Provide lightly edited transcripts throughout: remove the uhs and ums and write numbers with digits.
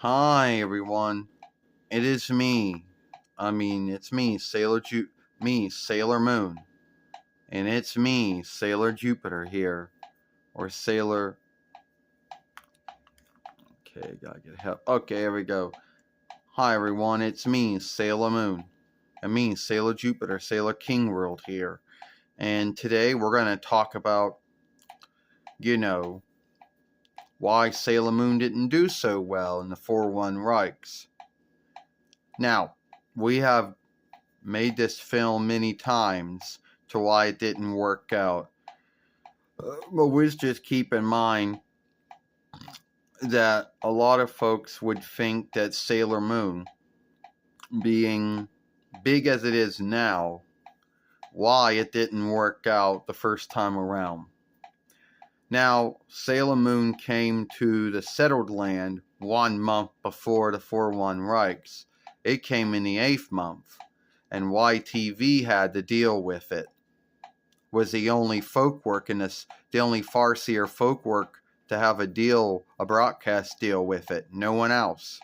Hi everyone. It is me. It's me, Sailor Moon. And it's me, Sailor Jupiter here. Or Sailor Okay, gotta get help. Okay, here we go. Hi everyone, it's me, Sailor Moon. And me, Sailor Jupiter, Sailor King World here. And today we're gonna talk about, why Sailor Moon didn't do so well in the 4-1 Reichs. Now, we have made this film many times to why it didn't work out. But we just keep in mind that a lot of folks would think that Sailor Moon, being big as it is now, why it didn't work out the first time around. Now, Sailor Moon came to the settled land 1 month before the 4-1 Reichs. It came in the 8th month, and YTV had to deal with it. Was the only FOLKWORK in this, the only Farseer FOLKWORK to have a broadcast deal with it. No one else.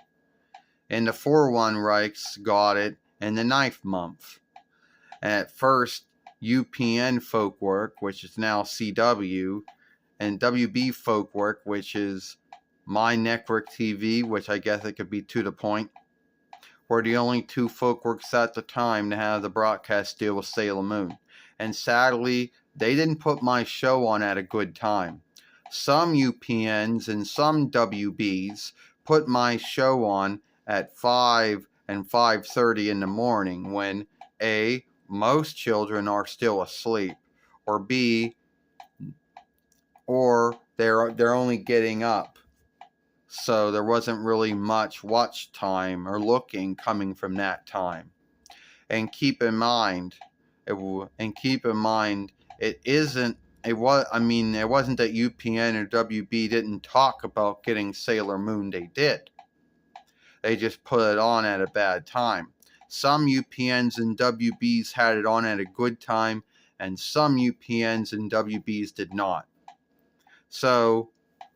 And the 4-1 Reichs got it in the 9th month. And at first, UPN FOLKWORK, which is now CW, and WB FOLKWORK, which is My Network TV, which I guess it could be to the point, were the only two FOLKWORKs at the time to have the broadcast deal with Sailor Moon. And sadly, they didn't put my show on at a good time. Some UPNs and some WBs put my show on at 5 and 5:30 in the morning when A, most children are still asleep, or B, or they're only getting up. So there wasn't really much watch time or looking coming from that time. And keep in mind, it wasn't that UPN or WB didn't talk about getting Sailor Moon. They did. They just put it on at a bad time. Some UPNs and WBs had it on at a good time, and some UPNs and WBs did not. So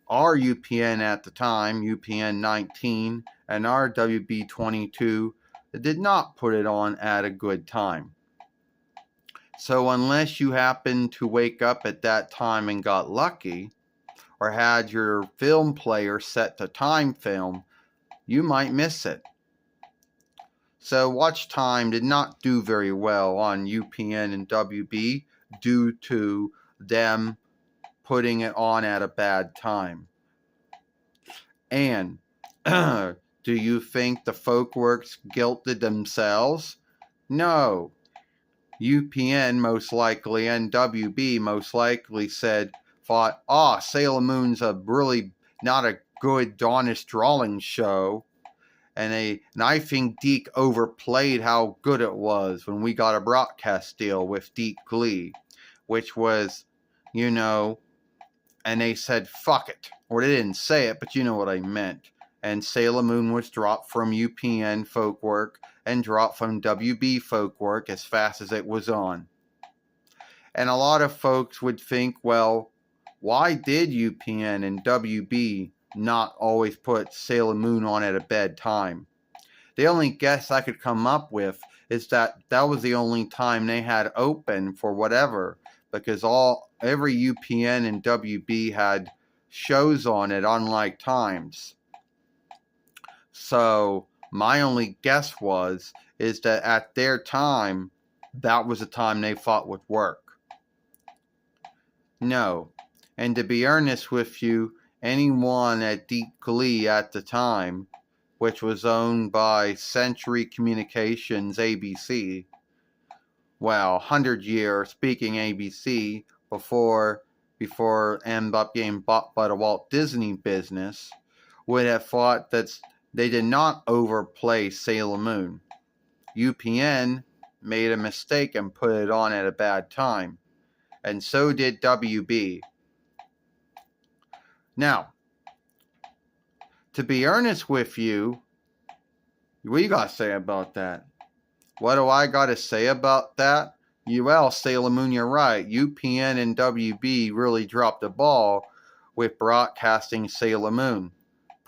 our UPN at the time, UPN 19, and our WB 22, did not put it on at a good time. So unless you happened to wake up at that time and got lucky, or had your film player set to time film, you might miss it. So watch time did not do very well on UPN and WB due to them putting it on at a bad time. And do you think the FOLKWORKs guilted themselves? No. UPN most likely and WB most likely thought, Sailor Moon's a really not a good honest drawing show. And I think Deke overplayed how good it was when we got a broadcast deal with Deke Glee, which was, and they said, fuck it. Or they didn't say it, but you know what I meant. And Sailor Moon was dropped from UPN FOLKWORK and dropped from WB FOLKWORK as fast as it was on. And a lot of folks would think, well, why did UPN and WB not always put Sailor Moon on at a bad time? The only guess I could come up with is that was the only time they had open for whatever, because every UPN and WB had shows on at unlike times. So my only guess is that at their time, that was the time they thought would work. No. And to be earnest with you, anyone at Deke Glee at the time, which was owned by Century Communications ABC, 100 years speaking ABC before ended up getting bought by the Walt Disney business, would have thought that they did not overplay Sailor Moon. UPN made a mistake and put it on at a bad time, and so did WB. Now, to be earnest with you, what you got to say about that? What do I got to say about that? Sailor Moon, you're right. UPN and WB really dropped the ball with broadcasting Sailor Moon.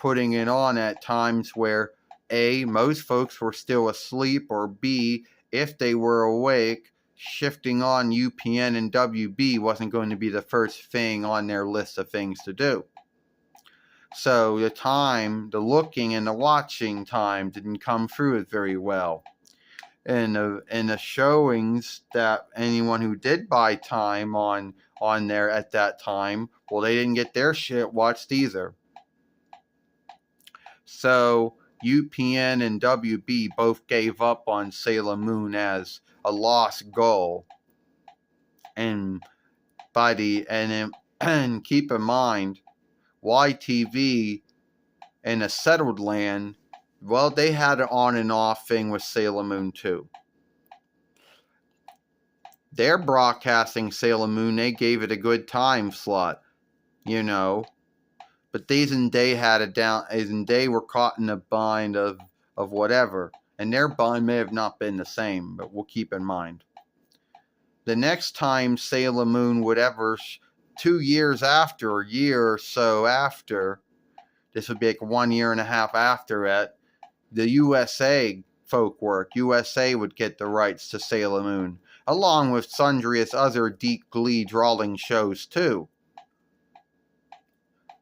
putting it on at times where A, most folks were still asleep, or B, if they were awake, shifting on UPN and WB wasn't going to be the first thing on their list of things to do. So the looking and the watching time didn't come through it very well. And the showings that anyone who did buy time on there at that time, well, they didn't get their shit watched either. So UPN and WB both gave up on Sailor Moon as a lost goal. And and keep in mind, YTV in a settled land, well, they had an on and off thing with Sailor Moon too. They're broadcasting Sailor Moon, they gave it a good time slot, you know. But Days and Day had it down, and they were caught in a bind of whatever. And their bind may have not been the same, but we'll keep in mind. The next time Sailor Moon would ever, 2 years after, a year or so after, this would be like 1.5 years after it, the USA FOLKWORK, USA would get the rights to Sailor Moon, along with sundry other Deep Glee drawing shows too.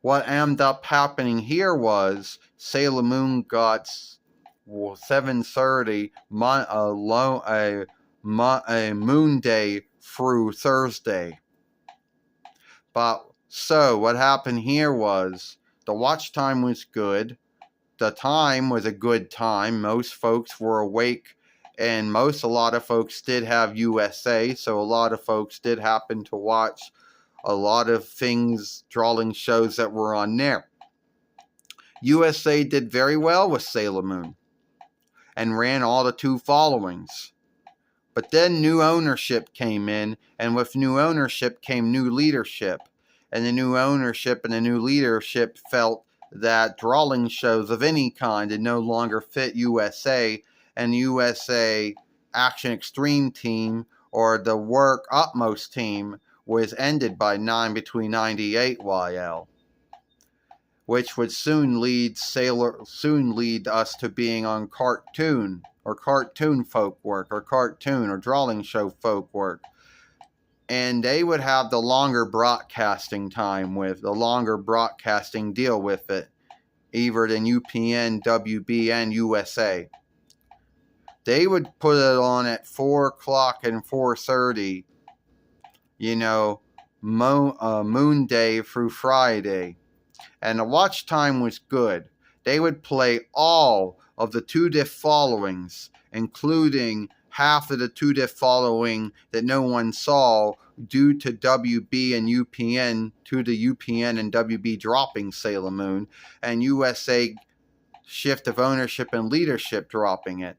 What ended up happening here was Sailor Moon got 7:30 a moon day through Thursday. But so what happened here was the watch time was good. The time was a good time. Most folks were awake, and a lot of folks did have USA, so a lot of folks did happen to watch a lot of things, drawing shows that were on there. USA did very well with Sailor Moon and ran all the 2 followings. But then new ownership came in, and with new ownership came new leadership. And the new ownership and the new leadership felt that drawing shows of any kind did no longer fit USA, and USA Action Extreme team, or the Work Utmost team, was ended by between 98 YL, which would soon lead us to being on cartoon FOLKWORK, or cartoon or drawing show FOLKWORK. And they would have the longer broadcasting time with the longer broadcasting deal with it, either than UPN, WB, and USA. They would put it on at 4 o'clock and 4:30, moon day through Friday. And the watch time was good. They would play all of the 2 diff followings, including half of the 2 diff following that no one saw due to WB and UPN, to the UPN and WB dropping Sailor Moon, and USA shift of ownership and leadership dropping it.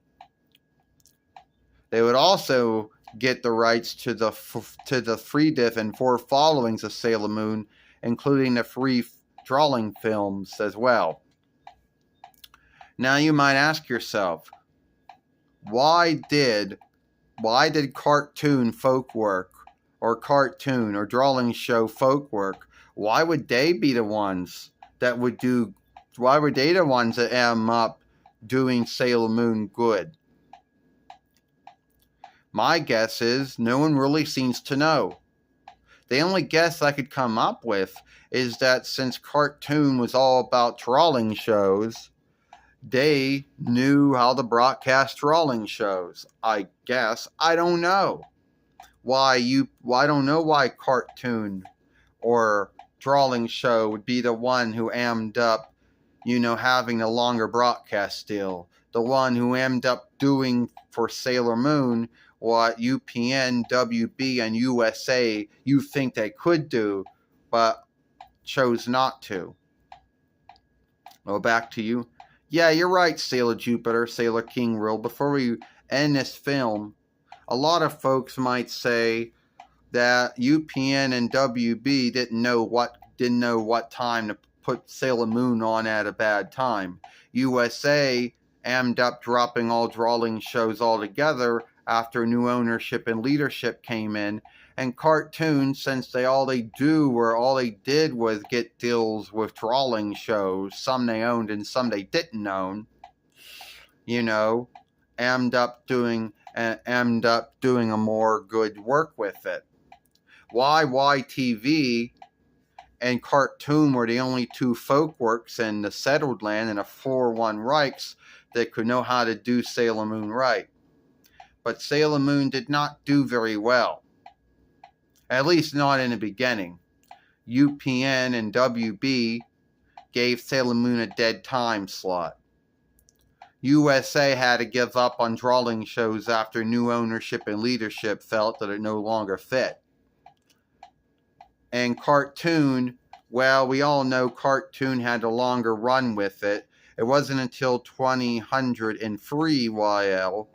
They would also get the rights to the 3 diff and 4 followings of Sailor Moon, including the 3 drawing films as well. Now you might ask yourself, why did cartoon FOLKWORK, or cartoon or drawing show FOLKWORK, why would they be the ones that end up doing Sailor Moon good? My guess is no one really seems to know. The only guess I could come up with is that since cartoon was all about drawing shows, they knew how to broadcast drawing shows. I guess. I don't know. I don't know why cartoon or drawing show would be the one who ended up, having the longer broadcast deal. The one who ended up doing for Sailor Moon what UPN, WB, and USA you think they could do, but chose not to. Well, back to you. Yeah, you're right, Sailor Jupiter, Sailor King Rule. Before we end this film, a lot of folks might say that UPN and WB didn't know what time to put Sailor Moon on at a bad time. USA ended up dropping all drawing shows altogether after new ownership and leadership came in, And cartoons, since all they did was get deals with drawing shows, some they owned and some they didn't own, ended up doing a more good work with it. YYTV and Cartoon were the only two folkworks in the settled land and the 4-1 Reichs that could know how to do Sailor Moon right. But Sailor Moon did not do very well. At least not in the beginning. UPN and WB gave Sailor Moon a dead time slot. USA had to give up on drawing shows after new ownership and leadership felt that it no longer fit. And Cartoon, well, we all know Cartoon had a longer run with it. It wasn't until 2003 YL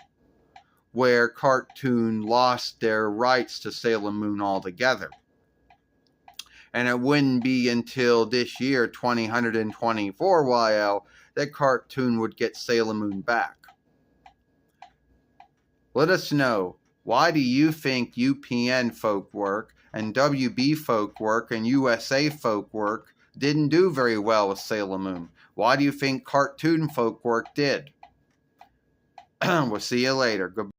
where Cartoon lost their rights to Sailor Moon altogether. And it wouldn't be until this year, 2024 YL, that Cartoon would get Sailor Moon back. Let us know, why do you think UPN FOLKWORK and WB FOLKWORK and USA FOLKWORK didn't do very well with Sailor Moon? Why do you think Cartoon FOLKWORK did? We'll see you later. Goodbye.